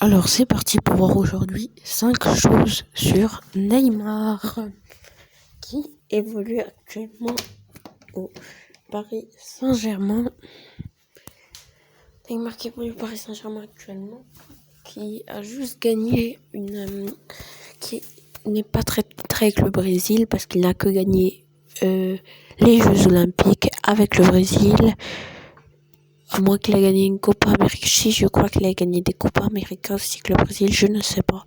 Alors c'est parti pour voir aujourd'hui 5 choses sur Neymar qui évolue actuellement au Paris Saint-Germain. Neymar qui évolue au Paris Saint-Germain actuellement, qui a juste gagné qui n'est pas très avec le Brésil parce qu'il n'a que gagné les Jeux Olympiques avec le Brésil. À moins qu'il a gagné une Copa América. Si, je crois qu'il a gagné des Copa América aussi que le Brésil, je ne sais pas.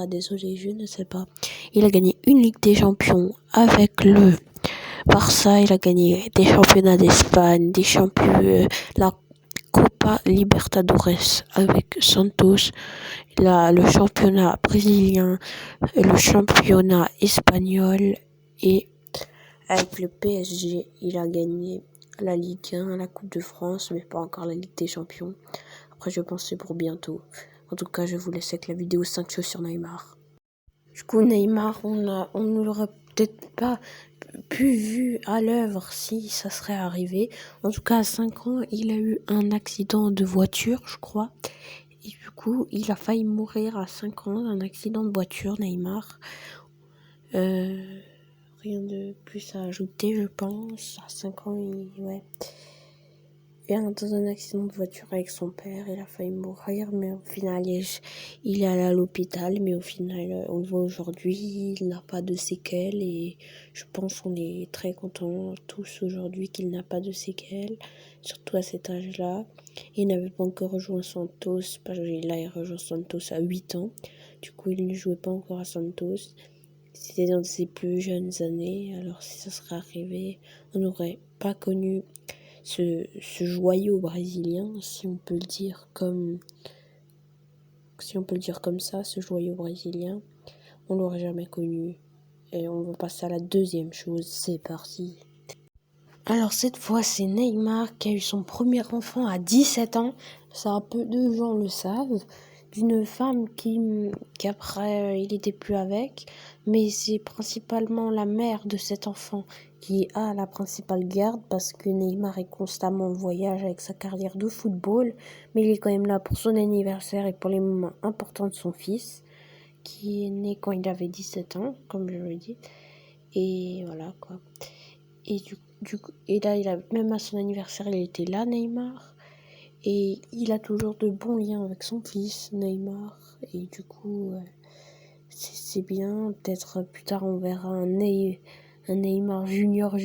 Désolé, je ne sais pas. Il a gagné une Ligue des Champions avec le Barça. Il a gagné des championnats d'Espagne, la Copa Libertadores avec Santos, le championnat brésilien, le championnat espagnol et avec le PSG, il a gagné la Ligue 1, la Coupe de France, mais pas encore la Ligue des Champions. Après, je pense que c'est pour bientôt. En tout cas, je vous laisse avec la vidéo 5 choses sur Neymar. Du coup, Neymar, on ne l'aurait peut-être pas pu vu à l'œuvre si ça serait arrivé. En tout cas, à 5 ans, il a eu un accident de voiture, je crois. Et du coup, il a failli mourir à 5 ans d'un accident de voiture, Neymar. Rien de plus à ajouter, je pense. À 5 ans, il est dans un accident de voiture avec son père. Il a failli mourir, mais au final, il est allé à l'hôpital. Mais au final, on le voit aujourd'hui, il n'a pas de séquelles. Et je pense qu'on est très contents tous aujourd'hui qu'il n'a pas de séquelles, surtout à cet âge-là. Il n'avait pas encore rejoint Santos, parce qu'il a rejoint Santos à 8 ans. Du coup, il ne jouait pas encore à Santos. C'était dans ses plus jeunes années, alors si ça serait arrivé, on n'aurait pas connu ce joyau brésilien, si on peut le dire comme ça, ce joyau brésilien, on l'aurait jamais connu. Et on va passer à la deuxième chose, c'est parti. Alors cette fois, c'est Neymar qui a eu son premier enfant à 17 ans, ça un peu de gens le savent, d'une femme qui après il était plus avec, mais c'est principalement la mère de cet enfant qui a la principale garde parce que Neymar est constamment en voyage avec sa carrière de football, mais il est quand même là pour son anniversaire et pour les moments importants de son fils qui est né quand il avait 17 ans, comme je le dis, et voilà quoi. Et là, même à son anniversaire, il était là, Neymar. Et il a toujours de bons liens avec son fils, Neymar. Et du coup, c'est bien. Peut-être plus tard, on verra un Neymar junior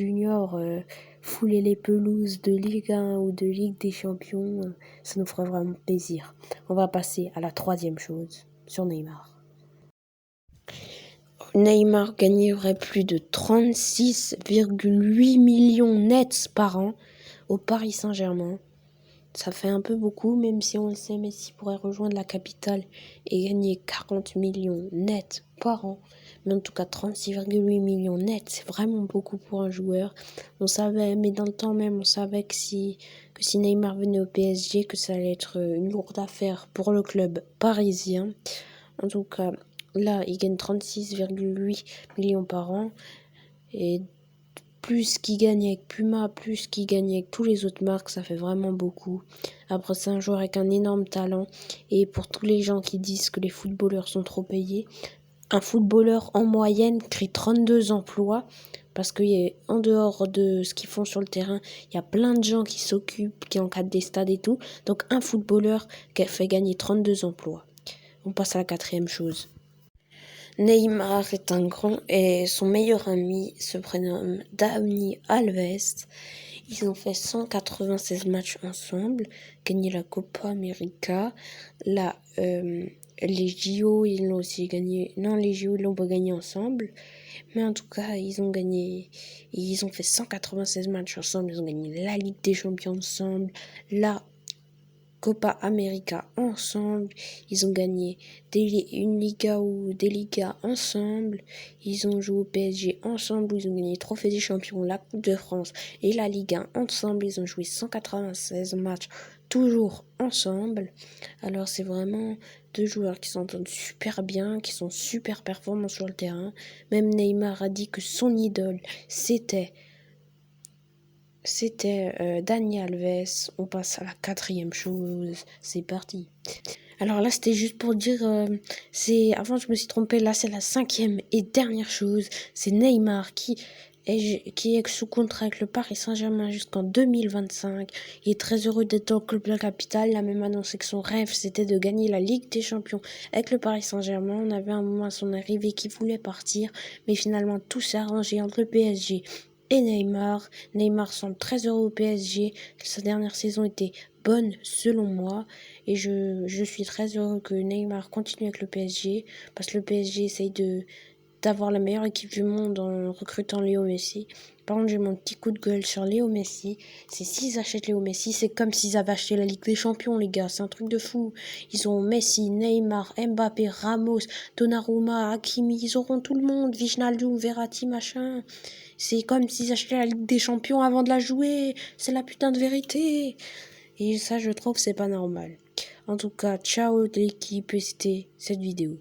fouler les pelouses de Ligue 1 ou de Ligue des Champions. Ça nous ferait vraiment plaisir. On va passer à la troisième chose sur Neymar. Neymar gagnerait plus de 36,8 millions nets par an au Paris Saint-Germain. Ça fait un peu beaucoup, même si on le sait, Messi pourrait rejoindre la capitale et gagner 40 millions nets par an. Mais en tout cas, 36,8 millions nets, c'est vraiment beaucoup pour un joueur. On savait, mais dans le temps même, on savait que si Neymar venait au PSG, que ça allait être une lourde affaire pour le club parisien. En tout cas, là, il gagne 36,8 millions par an. Et plus qu'il gagne avec Puma, plus qu'il gagne avec tous les autres marques, ça fait vraiment beaucoup. Après, c'est un joueur avec un énorme talent. Et pour tous les gens qui disent que les footballeurs sont trop payés, un footballeur en moyenne crée 32 emplois. Parce qu'en dehors de ce qu'ils font sur le terrain, il y a plein de gens qui s'occupent, qui encadrent des stades et tout. Donc un footballeur qui fait gagner 32 emplois. On passe à la quatrième chose. Neymar est un grand et son meilleur ami se prénomme Dani Alves. Ils ont fait 196 matchs ensemble, gagné la Copa América, les JO, ils l'ont aussi gagné. Non, les JO, ils l'ont pas gagné ensemble. Mais en tout cas, ils ont fait 196 matchs ensemble, ils ont gagné la Ligue des Champions ensemble, la Copa América ensemble, ils ont gagné une Liga ou des Ligas ensemble, ils ont joué au PSG ensemble, ils ont gagné le Trophée des Champions, la Coupe de France et la Ligue 1 ensemble, ils ont joué 196 matchs toujours ensemble. Alors c'est vraiment deux joueurs qui s'entendent super bien, qui sont super performants sur le terrain. Même Neymar a dit que son idole c'était Dani Alves. On passe à la quatrième chose. C'est parti. Alors là, c'était juste pour dire, avant je me suis trompée, là c'est la 5e et dernière chose, c'est Neymar qui est sous contrat avec le Paris Saint-Germain jusqu'en 2025. Il est très heureux d'être dans le club de la capitale. Il a même annoncé que son rêve c'était de gagner la Ligue des Champions avec le Paris Saint-Germain. On avait un moment à son arrivée qui voulait partir, mais finalement tout s'est arrangé entre le PSG et Neymar. Neymar semble très heureux au PSG. Sa dernière saison était bonne selon moi. Et je suis très heureux que Neymar continue avec le PSG. Parce que le PSG essaye d'avoir la meilleure équipe du monde en recrutant Léo Messi. Par contre, j'ai mon petit coup de gueule sur Léo Messi. C'est s'ils achètent Léo Messi, c'est comme s'ils avaient acheté la Ligue des Champions, les gars. C'est un truc de fou. Ils ont Messi, Neymar, Mbappé, Ramos, Donnarumma, Hakimi. Ils auront tout le monde. Wijnaldum, Verratti, machin. C'est comme s'ils achetaient la Ligue des Champions avant de la jouer. C'est la putain de vérité. Et ça, je trouve que c'est pas normal. En tout cas, ciao l'équipe, et c'était cette vidéo.